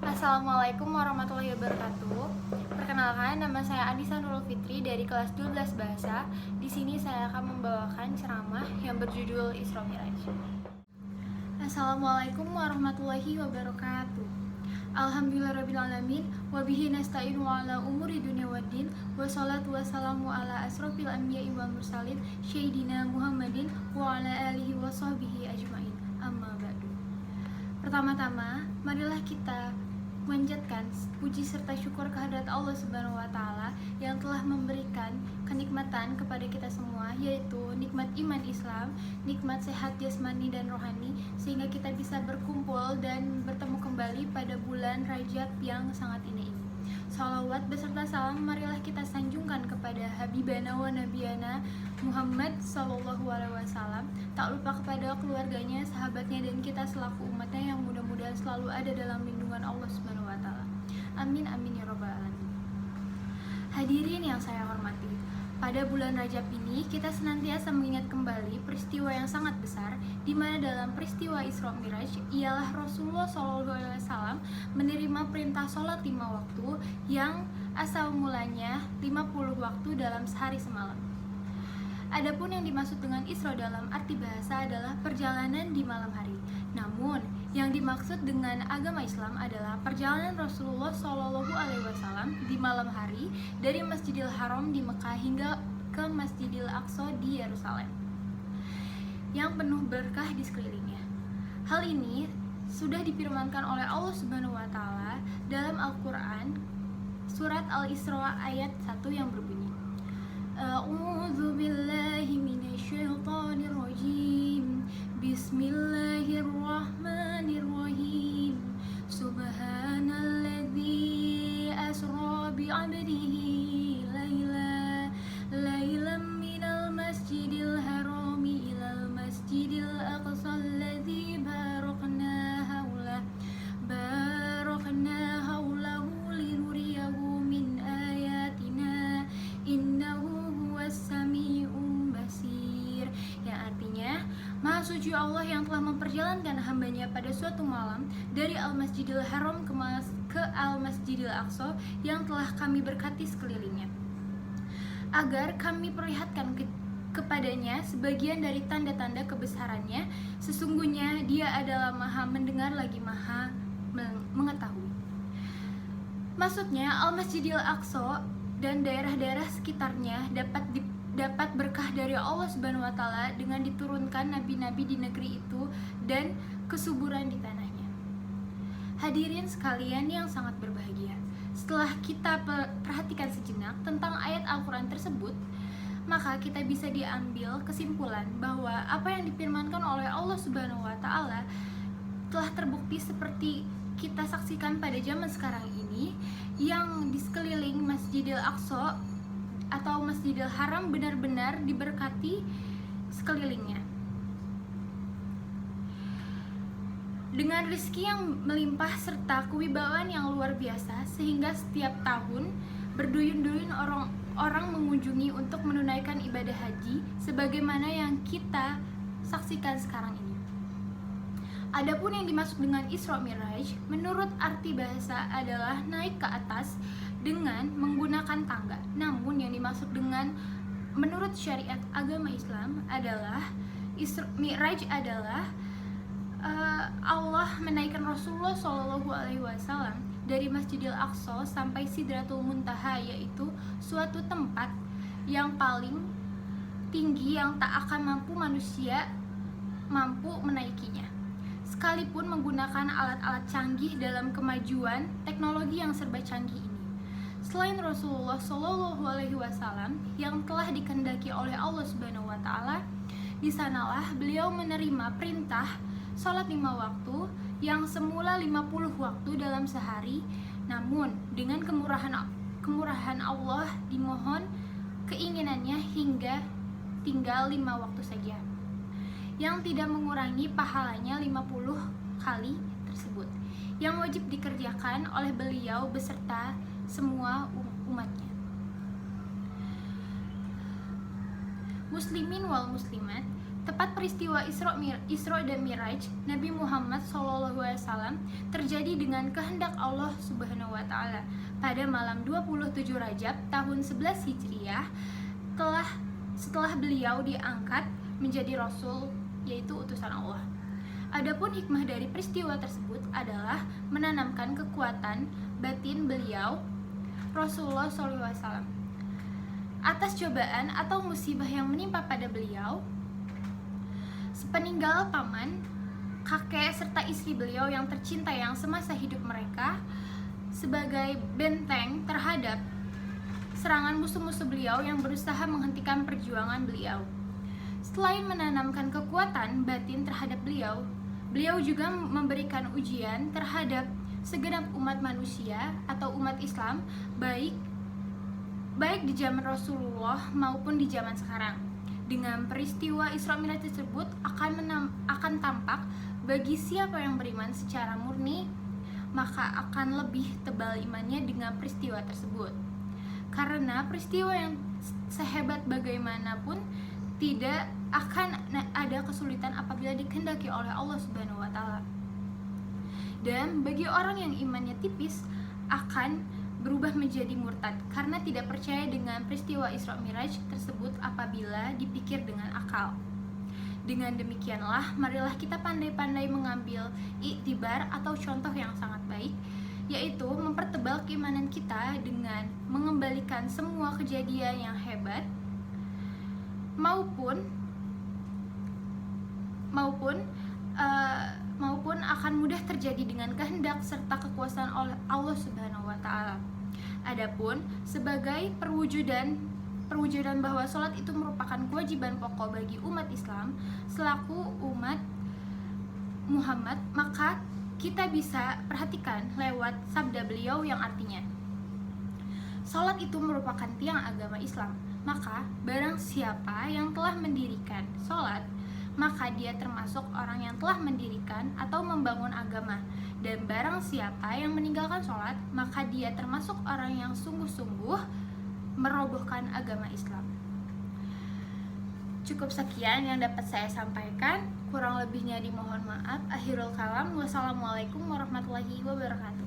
Assalamualaikum warahmatullahi wabarakatuh. Perkenalkan, nama saya Anissa Nurul Fitri dari kelas 12 Bahasa. Di sini saya akan membawakan ceramah yang berjudul Isra Miraj. Assalamualaikum warahmatullahi wabarakatuh. Alhamdulillahirrabbilalamin. Wabihi nasta'inu ala umuri dunia waddin. Wassalatu wassalamu ala asrofil anbiya'i wal mursalin Syedina Muhammadin wa ala alihi wa sahbihi ajma'in. Amma ba'du. Pertama-tama, marilah kita memanjatkan puji serta syukur kehadirat Allah Subhanahu wa taala yang telah memberikan kenikmatan kepada kita semua, yaitu nikmat iman Islam, nikmat sehat jasmani dan rohani, sehingga kita bisa berkumpul dan bertemu kembali pada bulan Rajab yang sangat ini. Salawat beserta salam marilah kita sanjungkan kepada Habibana wa Nabiyana Muhammad Sallallahu Alaihi Wasallam. Tak lupa kepada keluarganya, sahabatnya, dan kita selaku umatnya yang mudah-mudahan selalu ada dalam lindungan Allah Subhanahu Wa Taala. Amin amin ya robbal alamin. Hadirin yang saya hormati, pada bulan Rajab ini kita senantiasa mengingat kembali peristiwa yang sangat besar, di mana dalam peristiwa Isra Miraj ialah Rasulullah SAW menerima perintah sholat 5 waktu yang asal mulanya 50 waktu dalam sehari semalam. Adapun yang dimaksud dengan Isra dalam arti bahasa adalah perjalanan di malam hari. Namun, yang dimaksud dengan agama Islam adalah perjalanan Rasulullah SAW di malam hari dari Masjidil Haram di Mekah hingga ke Masjidil Aqsa di Yerusalem, yang penuh berkah di sekelilingnya. Hal ini sudah difirmankan oleh Allah Subhanahu wa taala dalam Al-Qur'an surat Al-Isra ayat 1 yang berbunyi, A'udzu billahi minasyaitonir rajim. Bismillahirrahmanirrahim. Subhanalladzi asra bi'abdihi lailan minal masjidil harami ilal masjidil aqsa alladzi barakna haulahu linuriyahu min ayatina innahu huwas sami'un basir, yang artinya Maha suci Allah yang telah memperjalankan hambanya pada suatu malam dari Al-Masjidil Haram ke Al-Masjidil Aqsa yang telah kami berkati sekelilingnya, agar kami perlihatkan kepadanya sebagian dari tanda-tanda kebesarannya. Sesungguhnya Dia adalah Maha mendengar lagi Maha mengetahui. Maksudnya Al-Masjidil Aqsa dan daerah-daerah sekitarnya dapat berkah dari Allah Subhanahu wa taala dengan diturunkan nabi-nabi di negeri itu dan kesuburan di tanahnya. Hadirin sekalian yang sangat berbahagia, setelah kita perhatikan sejenak tentang ayat Al-Qur'an tersebut, maka kita bisa diambil kesimpulan bahwa apa yang difirmankan oleh Allah Subhanahu wa taala telah terbukti seperti kita saksikan pada zaman sekarang ini, yang di sekeliling Masjidil Aqsa atau Masjidil Haram benar-benar diberkati sekelilingnya dengan rezeki yang melimpah serta kewibawaan yang luar biasa, sehingga setiap tahun berduyun-duyun orang mengunjungi untuk menunaikan ibadah haji sebagaimana yang kita saksikan sekarang ini. Adapun yang dimaksud dengan Isra Miraj menurut arti bahasa adalah naik ke atas dengan menggunakan tangga. Namun yang dimaksud dengan menurut syariat agama Islam adalah Isra Miraj adalah Allah menaikkan Rasulullah SAW dari Masjidil Aqsa sampai Sidratul Muntaha, yaitu suatu tempat yang paling tinggi yang tak akan manusia mampu menaikinya, sekalipun menggunakan alat-alat canggih dalam kemajuan teknologi yang serba canggih ini. Selain Rasulullah SAW yang telah dikehendaki oleh Allah Subhanahu wa taala, di sanalah beliau menerima perintah sholat 5 waktu yang semula 50 waktu dalam sehari, namun dengan kemurahan Allah dimohon keinginannya hingga tinggal 5 waktu saja, yang tidak mengurangi pahalanya 50 kali tersebut, yang wajib dikerjakan oleh beliau beserta semua umatnya. Muslimin wal muslimat, Tepat peristiwa Isra dan Miraj Nabi Muhammad SAW terjadi dengan kehendak Allah Subhanahu wa Ta'ala pada malam 27 Rajab tahun 11 Hijriah, setelah beliau diangkat menjadi Rasul, yaitu utusan Allah. Adapun hikmah dari peristiwa tersebut adalah menanamkan kekuatan batin beliau Rasulullah SAW atas cobaan atau musibah yang menimpa pada beliau sepeninggal paman, kakek, serta istri beliau yang tercinta yang semasa hidup mereka sebagai benteng terhadap serangan musuh-musuh beliau yang berusaha menghentikan perjuangan beliau. Selain menanamkan kekuatan batin terhadap beliau, beliau juga memberikan ujian terhadap segenap umat manusia atau umat Islam, baik di zaman Rasulullah maupun di zaman sekarang. Dengan peristiwa Isra Miraj tersebut akan tampak bagi siapa yang beriman secara murni, maka akan lebih tebal imannya dengan peristiwa tersebut. Karena peristiwa yang sehebat bagaimanapun tidak akan ada kesulitan apabila dikehendaki oleh Allah Subhanahu wa Ta'ala. Dan bagi orang yang imannya tipis akan berubah menjadi murtad karena tidak percaya dengan peristiwa Isra Miraj tersebut apabila dipikir dengan akal. Dengan demikianlah, marilah kita pandai-pandai mengambil iktibar atau contoh yang sangat baik, yaitu mempertebal keimanan kita dengan mengembalikan semua kejadian yang hebat maupun akan mudah terjadi dengan kehendak serta kekuasaan Allah Subhanahu wa Ta'ala. Adapun sebagai perwujudan bahwa sholat itu merupakan kewajiban pokok bagi umat Islam selaku umat Muhammad, maka kita bisa perhatikan lewat sabda beliau yang artinya, sholat itu merupakan tiang agama Islam, maka barang siapa yang telah mendirikan sholat, maka dia termasuk orang yang telah mendirikan atau membangun agama. Dan barang siapa yang meninggalkan sholat, maka dia termasuk orang yang sungguh-sungguh merobohkan agama Islam. Cukup sekian yang dapat saya sampaikan, kurang lebihnya dimohon maaf. Akhirul kalam, wassalamualaikum warahmatullahi wabarakatuh.